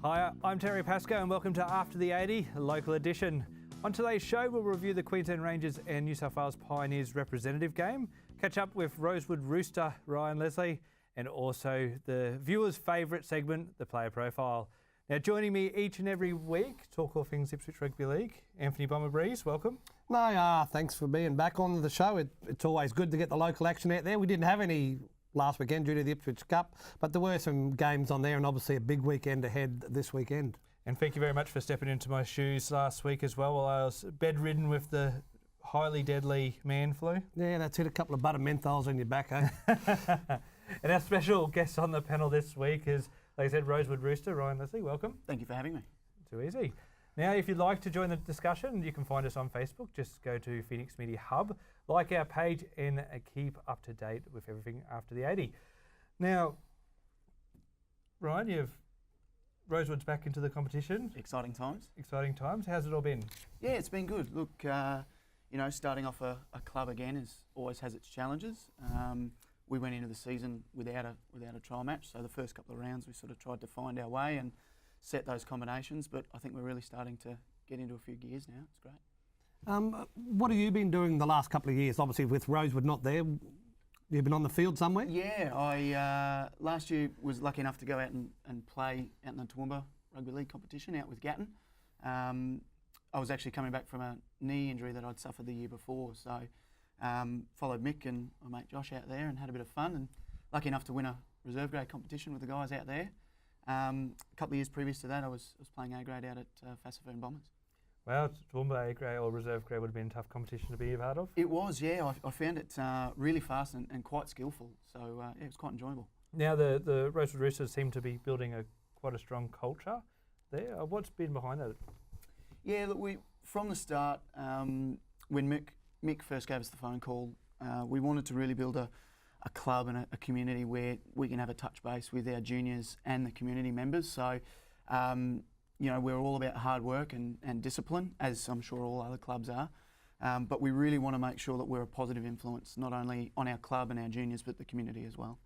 Hi, I'm Terry Pascoe and welcome to After the 80, local edition. On today's show, we'll review the Queensland Rangers and New South Wales Pioneers representative game, catch up with Rosewood Rooster Ryan Leslie, and also the viewer's favourite segment, the player profile. Now, joining me each and every week, talk all things Ipswich Rugby League, Anthony Bomber Breeze, welcome. No, thanks for being back on the show. It's always good to get the local action out there. We didn't have any last weekend due to the Ipswich Cup, but there were some games on there and obviously a big weekend ahead this weekend. And thank you very much for stepping into my shoes last week as well while I was bedridden with the highly deadly man flu. Yeah, that's it, a couple of butter menthols on your back, eh? And our special guest on the panel this week is, like I said, Rosewood Rooster Ryan Leslie. Welcome. Thank you for having me. Too easy. Now, if you'd like to join the discussion, you can find us on Facebook. Just go to Phoenix Media Hub, like our page, and keep up to date with everything after the 80. Now, Ryan, Rosewood's back into the competition. Exciting times. Exciting times. How's it all been? Yeah, it's been good. Look, starting off a club again always has its challenges. We went into the season without a trial match, so the first couple of rounds we sort of tried to find our way and set those combinations, but I think we're really starting to get into a few gears now. It's great. What have you been doing the last couple of years? Obviously, with Rosewood not there, you've been on the field somewhere? Yeah, I last year was lucky enough to go out and play out in the Toowoomba Rugby League competition out with Gatton. I was actually coming back from a knee injury that I'd suffered the year before, so followed Mick and my mate Josh out there and had a bit of fun, and lucky enough to win a reserve grade competition with the guys out there. A couple of years previous to that, I was playing A grade out at Fassifern Bombers. Well, Toowoomba A grade or reserve grade would have been a tough competition to be a part of. It was, yeah. I found it really fast and quite skillful, so it was quite enjoyable. Now the Rosewood Roosters seem to be building quite a strong culture there. What's been behind that? Yeah, look, from the start, when Mick first gave us the phone call, we wanted to really build a club and a community where we can have a touch base with our juniors and the community members. So, we're all about hard work and discipline, as I'm sure all other clubs are. But we really want to make sure that we're a positive influence, not only on our club and our juniors, but the community as well.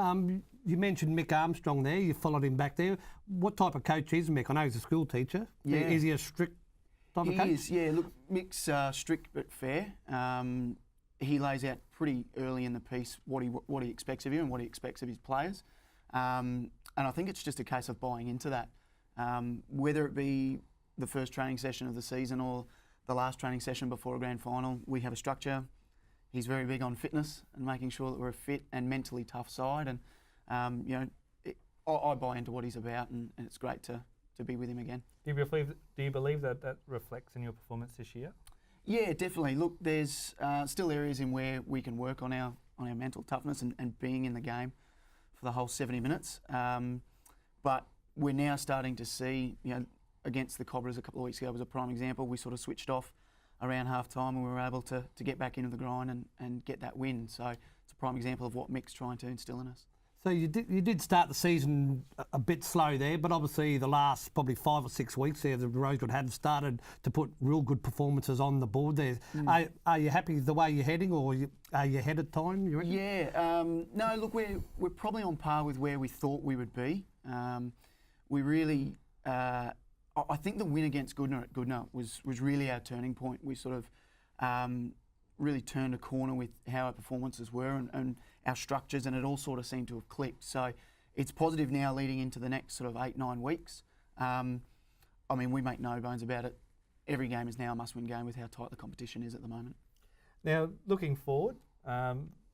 You mentioned Mick Armstrong there. You followed him back there. What type of coach is Mick? I know he's a school teacher. Yeah. Is he a strict type of coach? He is, yeah. Look, Mick's strict but fair. He lays out pretty early in the piece what he expects of you and what he expects of his players. And I think it's just a case of buying into that. Whether it be the first training session of the season or the last training session before a grand final, we have a structure. He's very big on fitness and making sure that we're a fit and mentally tough side. And, I buy into what he's about, and it's great to be with him again. Do you believe that reflects in your performance this year? Yeah, definitely. Look, there's still areas in where we can work on our mental toughness and being in the game for the whole 70 minutes. But we're now starting to see, against the Cobras a couple of weeks ago was a prime example. We sort of switched off around half time and we were able to get back into the grind and get that win. So it's a prime example of what Mick's trying to instill in us. So you did start the season a bit slow there, but obviously the last probably 5 or 6 weeks there, the Rosewood had started to put real good performances on the board there. Are you happy with the way you're heading, or are you ahead of time, you reckon? Yeah, no, look, we're probably on par with where we thought we would be. We really, I think the win against Goodna at Goodna was really our turning point. We sort of really turned a corner with how our performances were and our structures, and it all sort of seemed to have clicked. So it's positive now leading into the next sort of 8-9 weeks. We make no bones about it. Every game is now a must-win game with how tight the competition is at the moment. Now, looking forward,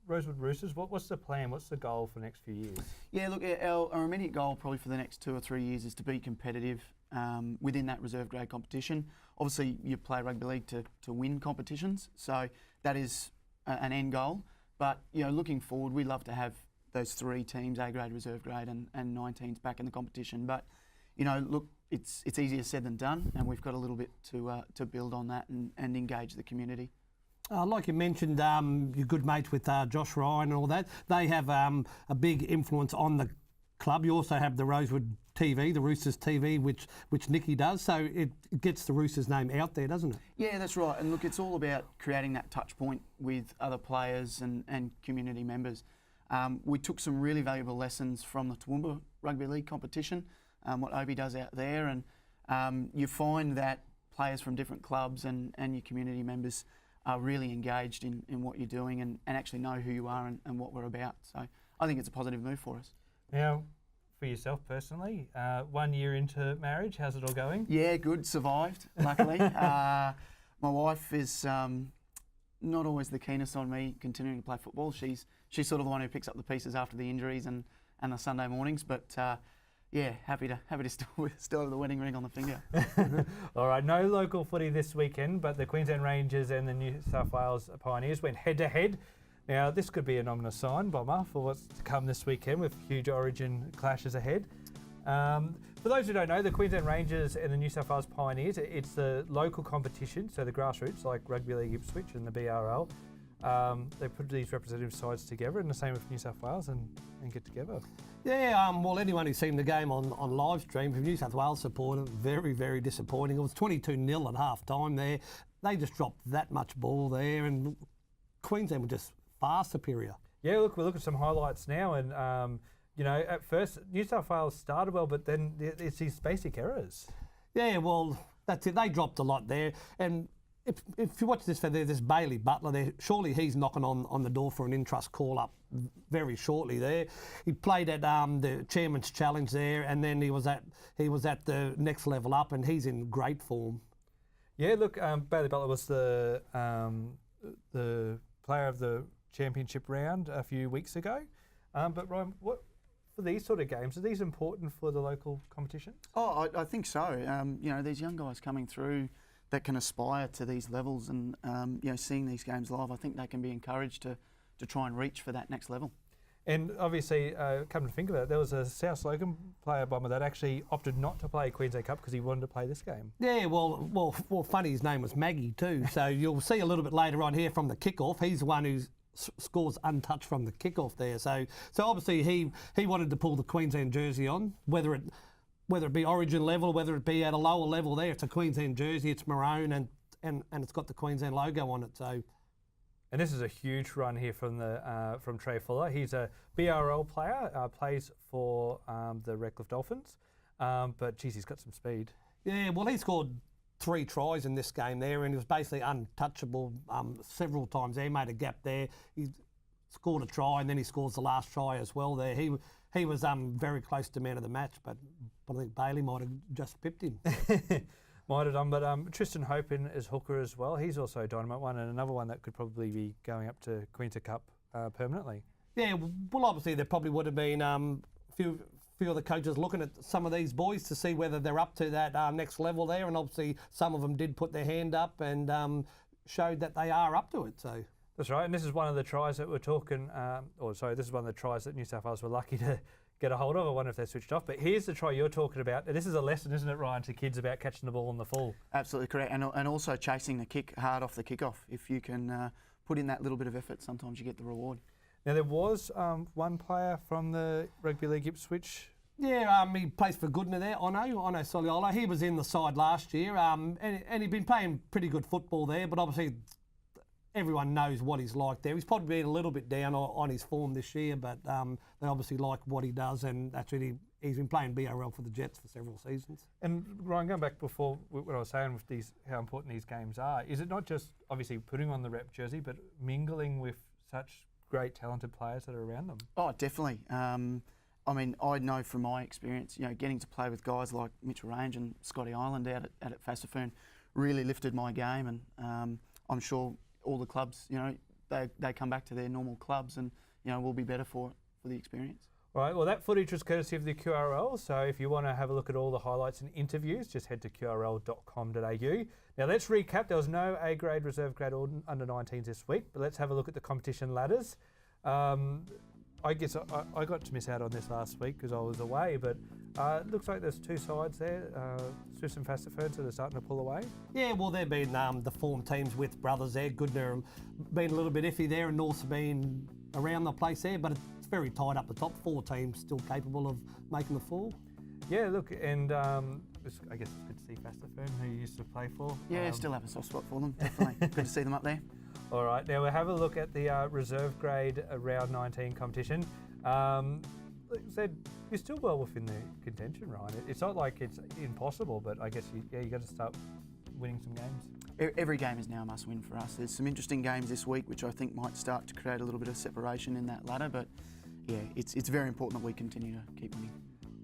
Rosewood Roosters, what's the plan? What's the goal for the next few years? Yeah, look, our immediate goal probably for the next 2 or 3 years is to be competitive within that reserve grade competition. Obviously, you play rugby league to win competitions, so that is an end goal. But looking forward, we love to have those 3 teams, A grade, reserve grade, and 9 teams back in the competition. But look, it's easier said than done, and we've got a little bit to build on that and engage the community. Like you mentioned, you're good mates with Josh Ryan and all that. They have a big influence on the club. You also have the Rosewood TV, the Roosters TV, which Nicky does. So it gets the Roosters name out there, doesn't it? Yeah, that's right. And look, it's all about creating that touch point with other players and community members. We took some really valuable lessons from the Toowoomba Rugby League competition. what Obi does out there, and you find that players from different clubs and your community members are really engaged in what you're doing and actually know who you are and what we're about. So I think it's a positive move for us. Now, for yourself personally, 1 year into marriage, how's it all going? Yeah, good. Survived, luckily. My wife is not always the keenest on me continuing to play football. She's sort of the one who picks up the pieces after the injuries and the Sunday mornings. But yeah, happy to still have the wedding ring on the finger. All right, no local footy this weekend, but the Queensland Rangers and the New South Wales Pioneers went head to head. Now, this could be an ominous sign, Bomber, for what's to come this weekend with huge Origin clashes ahead. For those who don't know, the Queensland Rangers and the New South Wales Pioneers, it's the local competition, so the grassroots like Rugby League Ipswich and the BRL. They put these representative sides together, and the same with New South Wales, and get together. Yeah, well, anyone who's seen the game on live stream from New South Wales supporter, very, very disappointing. It was 22-0 at half time there. They just dropped that much ball there, and Queensland were just far superior. Yeah, look, we'll look at some highlights now, and you know, at first New South Wales started well, but then it's these basic errors. Yeah, well, that's it. They dropped a lot there, and if you watch this, there's Bailey Butler there. Surely he's knocking on the door for an in-trust call-up very shortly there. He played at the Chairman's Challenge there, and then he was at the next level up, and he's in great form. Yeah, look, Bailey Butler was the player of the championship round a few weeks ago. But Ryan, what for these sort of games, are these important for the local competition? Oh, I think so. You know, these young guys coming through that can aspire to these levels, and you know, seeing these games live, I think they can be encouraged to try and reach for that next level. And obviously, come to think of it, there was a South Logan player, Bomber, that actually opted not to play Queensland Cup because he wanted to play this game. Yeah, well, funny, his name was Maggie too. So you'll see a little bit later on here from the kickoff. He's the one who scores untouched from the kickoff there. So obviously he wanted to pull the Queensland jersey on, whether it be Origin level, whether it be at a lower level there. It's a Queensland jersey. It's maroon and it's got the Queensland logo on it. So. And this is a huge run here from Trey Fuller. He's a BRL player, plays for the Redcliffe Dolphins, but geez, he's got some speed. Yeah, well, he scored 3 tries in this game there, and he was basically untouchable several times there. He made a gap there. He scored a try, and then he scores the last try as well there. He was very close to man of the match, but I think Bailey might have just pipped him. Might have done, but Tristan Hopen is hooker as well. He's also a dynamite one, and another one that could probably be going up to Queensland Cup permanently. Yeah, well, obviously there probably would have been a few of the coaches looking at some of these boys to see whether they're up to that next level there, and obviously some of them did put their hand up and showed that they are up to it. So that's right, and this is one of the tries that we're talking. This is one of the tries that New South Wales were lucky to get a hold of. I wonder if they're switched off. But here's the try you're talking about. And this is a lesson, isn't it, Ryan, to kids about catching the ball on the full? Absolutely correct. And also chasing the kick hard off the kickoff. If you can put in that little bit of effort, sometimes you get the reward. Now, there was one player from the Rugby League Ipswich. Yeah, he plays for Goodna there, Ono Soliola. He was in the side last year, and he'd been playing pretty good football there, but obviously everyone knows what he's like there. He's probably been a little bit down on his form this year, but they obviously like what he does, and that's really, he's been playing BRL for the Jets for several seasons. And Ryan, going back before what I was saying with these, how important these games are, is it not just obviously putting on the rep jersey, but mingling with such great talented players that are around them? Oh, definitely. I mean, I know from my experience, you know, getting to play with guys like Mitchell Range and Scotty Island out at Fassifern really lifted my game, and I'm sure all the clubs, you know, they come back to their normal clubs, and you know, we'll be better for the experience. All right, well, that footage was courtesy of the QRL, so if you want to have a look at all the highlights and interviews, just head to qrl.com.au. Now, let's recap. There was no A-grade, reserve grade or under-19s this week, but let's have a look at the competition ladders. I guess I got to miss out on this last week because I was away, but it looks like there's 2 sides there, Swifts and Fassifern, so they're starting to pull away. Yeah, well, they've been the form teams with brothers there. Goodna been a little bit iffy there, and North's been around the place there, but it's very tight up the top. 4 teams still capable of making the 4. Yeah, look, and I guess it's good to see Fassifern, who you used to play for. Yeah, still have a soft spot for them, definitely. Good to see them up there. All right, now we'll have a look at the reserve grade round 19 competition. like I said, you're still well within the contention, Ryan. It's not like it's impossible, but I guess you got to start winning some games. Every game is now a must-win for us. There's some interesting games this week, which I think might start to create a little bit of separation in that ladder. But yeah, it's very important that we continue to keep winning.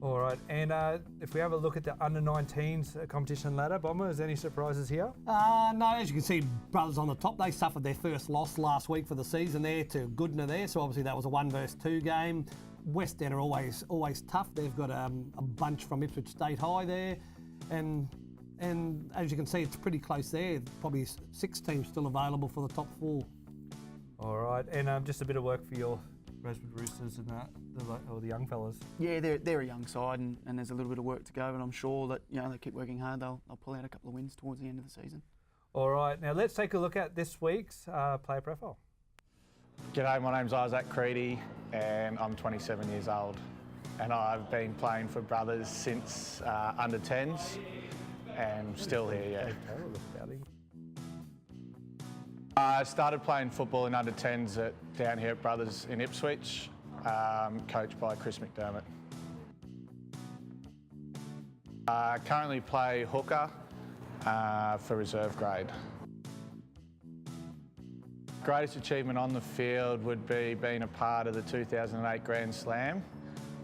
All right, and if we have a look at the under-19s competition ladder, Bombers, any surprises here? No, as you can see, Brothers on the top, they suffered their first loss last week for the season there to Goodna there, so obviously that was a 1 versus 2 game. West End are always tough. They've got a bunch from Ipswich State High there, and as you can see, it's pretty close there. Probably 6 teams still available for the top 4. All right, and just a bit of work for your Rosewood Roosters and the young fellas. Yeah, they're a young side, and there's a little bit of work to go, and I'm sure that they keep working hard. They'll pull out a couple of wins towards the end of the season. All right, now let's take a look at this week's player profile. G'day, my name's Isaac Creedy and I'm 27 years old, and I've been playing for Brothers since under 10s and still here, yeah. I started playing football in under 10s down here at Brothers in Ipswich, coached by Chris McDermott. Currently play hooker for reserve grade. Greatest achievement on the field would be being a part of the 2008 Grand Slam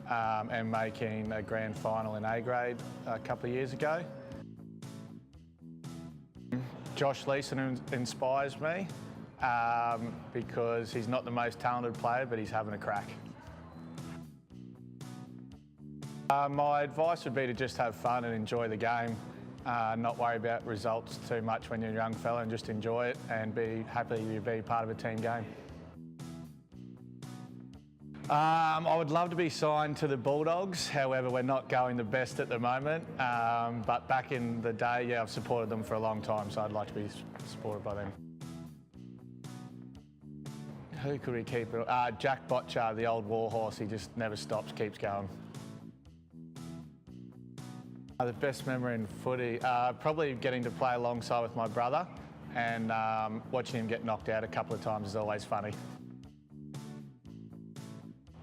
and making a grand final in A grade a couple of years ago. Josh Leeson inspires me because he's not the most talented player, but he's having a crack. My advice would be to just have fun and enjoy the game, not worry about results too much when you're a young fella, and just enjoy it and be happy to be part of a team game. I would love to be signed to the Bulldogs, however we're not going the best at the moment, but back in the day, yeah, I've supported them for a long time, so I'd like to be supported by them. Who could we keep? Jack Botchar, the old warhorse, he just never stops, keeps going. The best memory in footy, probably getting to play alongside with my brother, and watching him get knocked out a couple of times is always funny.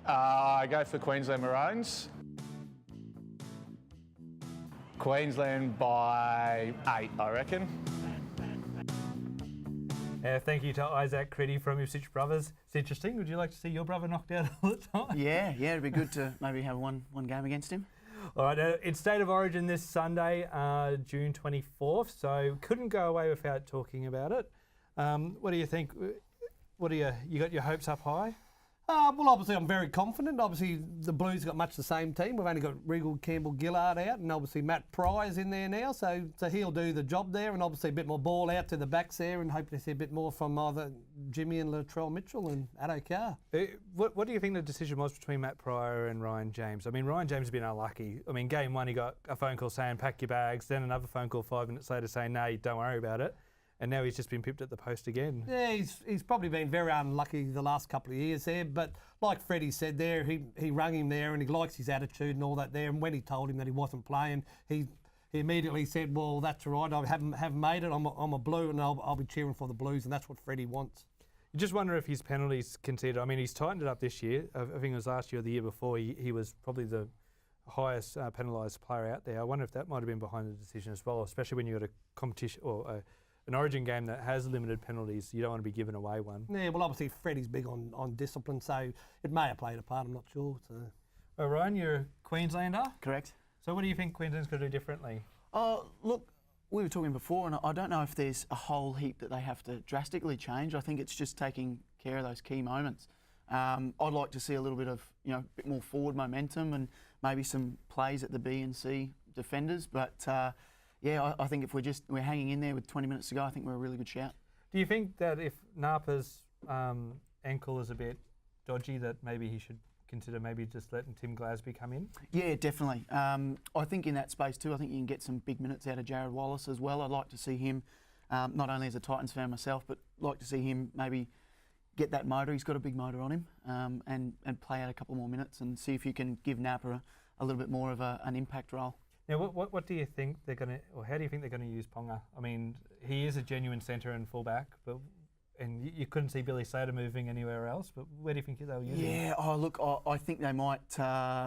I go for Queensland Maroons. Queensland by 8, I reckon. Thank you to Isaac Creedy from Ipswich Brothers. It's interesting. Would you like to see your brother knocked out all the time? Yeah, it'd be good to maybe have one game against him. All right, it's State of Origin this Sunday, June 24th, so couldn't go away without talking about it. What do you think? You got your hopes up high? Well, obviously, I'm very confident. Obviously, the Blues got much the same team. We've only got Regal, Campbell, Gillard out, and obviously Matt Pry's in there now, so he'll do the job there, and obviously a bit more ball out to the backs there, and hoping to see a bit more from either Jimmy and Latrell Mitchell and Addo Carr. What do you think the decision was between Matt Pryor and Ryan James? I mean, Ryan James has been unlucky. I mean, game 1 he got a phone call saying pack your bags, then another phone call 5 minutes later saying no, don't worry about it. And now he's just been pipped at the post again. Yeah, he's probably been very unlucky the last couple of years there. But like Freddie said there, he rang him there and he likes his attitude and all that there. And when he told him that he wasn't playing, he immediately said, well, that's all right, I haven't made it. I'm a Blue and I'll be cheering for the Blues, and that's what Freddie wants. You just wonder if his penalties considered, I mean, he's tightened it up this year. I think it was last year or the year before, he was probably the highest penalised player out there. I wonder if that might have been behind the decision as well, especially when you've got a competition or an Origin game that has limited penalties. You don't want to be giving away one. Yeah, well, obviously Freddie's big on discipline, so it may have played a part, I'm not sure. So. Well, Ryan, you're a Queenslander? Correct. So what do you think Queensland's going to do differently? Look, we were talking before, and I don't know if there's a whole heap that they have to drastically change. I think it's just taking care of those key moments. I'd like to see a little bit of, a bit more forward momentum and maybe some plays at the B and C defenders, but yeah, I think if we're hanging in there with 20 minutes to go, I think we're a really good shout. Do you think that if Napa's ankle is a bit dodgy, that maybe he should consider maybe just letting Tim Glasby come in? Yeah, definitely. I think in that space too, I think you can get some big minutes out of Jared Wallace as well. I'd like to see him, not only as a Titans fan myself, but like to see him maybe get that motor. He's got a big motor on him, and play out a couple more minutes and see if you can give Napa a little bit more of an impact role. Now, what do you think they're going to, or how do you think they're going to use Ponga? I mean, he is a genuine centre and fullback, but and you couldn't see Billy Slater moving anywhere else. But where do you think they'll use him? Yeah, oh look, I think they might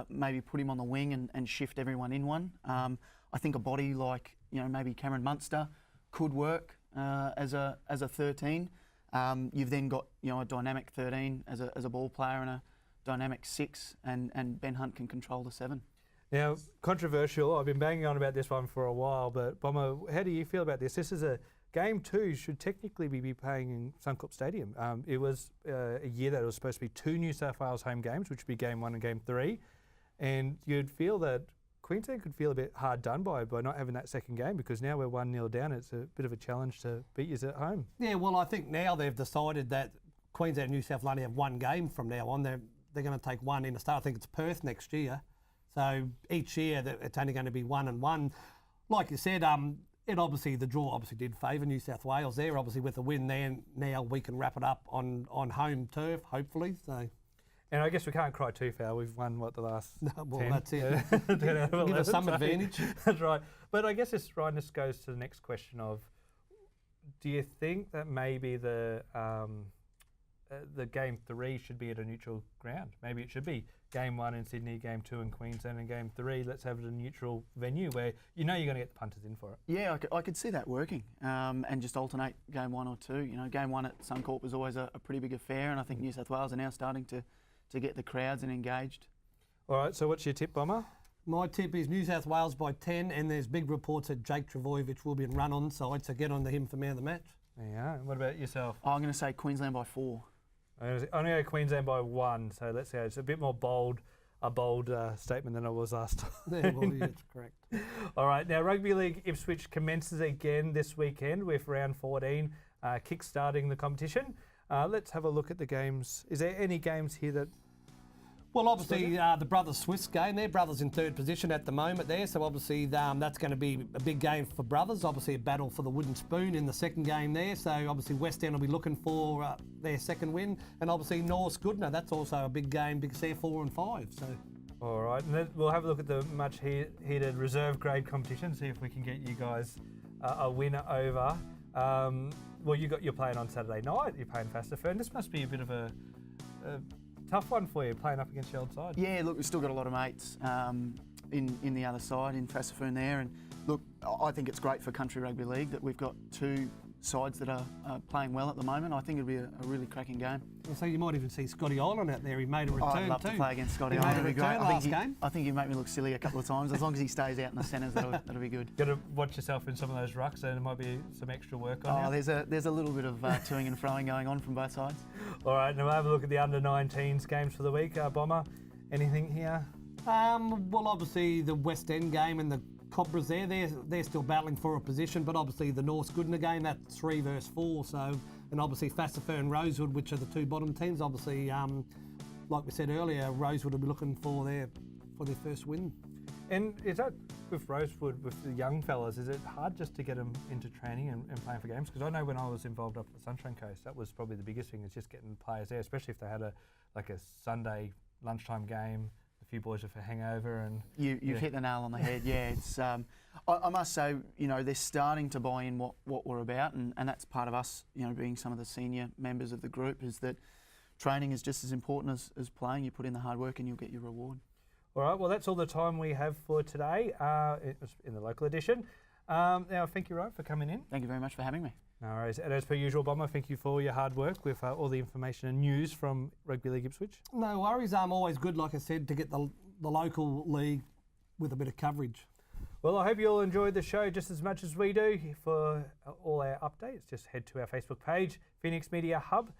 maybe put him on the wing and shift everyone in one. I think a body like maybe Cameron Munster could work as a 13. You've then got a dynamic 13 as a ball player and a dynamic 6, and Ben Hunt can control the 7. Now, controversial. I've been banging on about this one for a while, but Bomber, how do you feel about this? This is a Game 2 should technically be playing in Suncorp Stadium. It was a year that it was supposed to be 2 New South Wales home games, which would be Game 1 and Game 3, and you'd feel that Queensland could feel a bit hard done by not having that second game, because now we're 1-0 down. It's a bit of a challenge to beat us at home. Yeah, well, I think now they've decided that Queensland and New South Wales only have 1 game from now on. They're going to take 1 in the start. I think it's Perth next year. So each year it's only going to be 1 and 1. Like you said, the draw obviously did favour New South Wales there. Obviously with the win there, now we can wrap it up on home turf, hopefully. So. And I guess we can't cry too foul. We've won, the last 10? That's it. 10 out of 11, Give us some advantage. That's right. But I guess this goes to the next question of, do you think that maybe the Game 3 should be at a neutral ground? Maybe it should be Game 1 in Sydney, Game 2 in Queensland, and Game 3, let's have it at a neutral venue where you're going to get the punters in for it. Yeah, I could see that working, and just alternate Game 1 or 2. Game 1 at Suncorp was always a pretty big affair, and I think New South Wales are now starting to get the crowds and engaged. All right, so what's your tip, Bomber? My tip is New South Wales by 10, and there's big reports that Jake Trbojevic will be in run-on side, so get on to him for man of the match. Yeah, and what about yourself? I'm going to say Queensland by 4. I'm going to go Queensland by 1, so let's see. It's a bit more bold statement than I was last time. Yeah, well, yeah, that's correct. All right, now Rugby League Ipswich commences again this weekend with round 14, kick-starting the competition. Let's have a look at the games. Is there any games here that... Well, obviously, the Brothers Swiss game there. Brothers in 3rd position at the moment there. So, obviously, that's going to be a big game for Brothers. Obviously, a battle for the wooden spoon in the second game there. So, obviously, West End will be looking for their second win. And, obviously, North Goodna, that's also a big game because they're 4 and 5. So. All right, and then we'll have a look at the much heated reserve grade competition, see if we can get you guys a winner over. Well, you're playing on Saturday night. You're playing Fasterfern. This must be a bit of a tough one for you, playing up against your old side. Yeah, look, we've still got a lot of mates in the other side, in Fasterfern there. And look, I think it's great for Country Rugby League that we've got 2 sides that are playing well at the moment. I think it'll be a really cracking game. So you might even see Scotty Island out there. He made a return too. I'd love to play against Scotty He Island. made a That'd be great. return last game. I think he'd make me look silly a couple of times. As long as he stays out in the centres, that'll be good. Got to watch yourself in some of those rucks, and there might be some extra work on you. There's a little bit of toing and froing going on from both sides. All right, now we'll have a look at the under-19s games for the week. Bomber, anything here? Well, obviously the West End game and the Cobras there, they're still battling for a position, but obviously the North Goodna game, that's 3 versus 4. So, and obviously Fasterfern and Rosewood, which are the 2 bottom teams. Obviously, like we said earlier, Rosewood will be looking for their first win. And is that with Rosewood, with the young fellas, is it hard just to get them into training and playing for games? Because I know when I was involved up at the Sunshine Coast, that was probably the biggest thing, is just getting players there, especially if they had a Sunday lunchtime game. A few boys with a hangover, and you've hit the nail on the head. Yeah, it's. I must say, they're starting to buy in what we're about, and that's part of us, being some of the senior members of the group, is that training is just as important as playing. You put in the hard work, and you'll get your reward. All right. Well, that's all the time we have for today. It was in the local edition. Now, thank you, Ryan, for coming in. Thank you very much for having me. No worries. And as per usual, Bomber, thank you for all your hard work with all the information and news from Rugby League Ipswich. No worries. Always good, like I said, to get the local league with a bit of coverage. Well, I hope you all enjoyed the show just as much as we do. For all our updates, just head to our Facebook page, Phoenix Media Hub.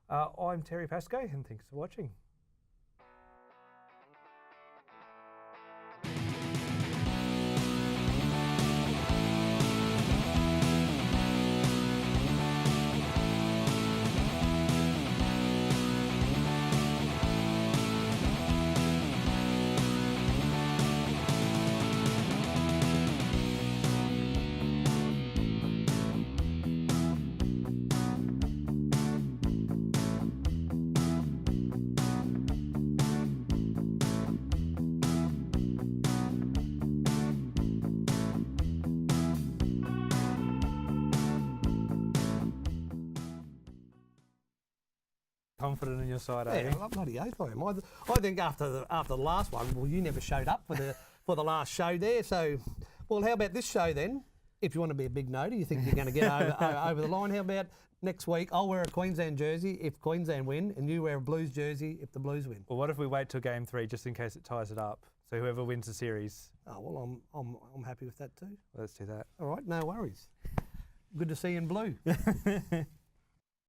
I'm Terry Pascoe, and thanks for watching. Confident in your side, are Yeah, you? well, bloody oath I am. I think after the last one, well, you never showed up for the last show there. So, well, how about this show then? If you want to be a big noter, you think you're going to get over the line. How about next week? I'll wear a Queensland jersey if Queensland win, and you wear a Blues jersey if the Blues win. Well, what if we wait till game 3 just in case it ties it up? So whoever wins the series. Oh well, I'm happy with that too. Let's do that. All right, no worries. Good to see you in blue.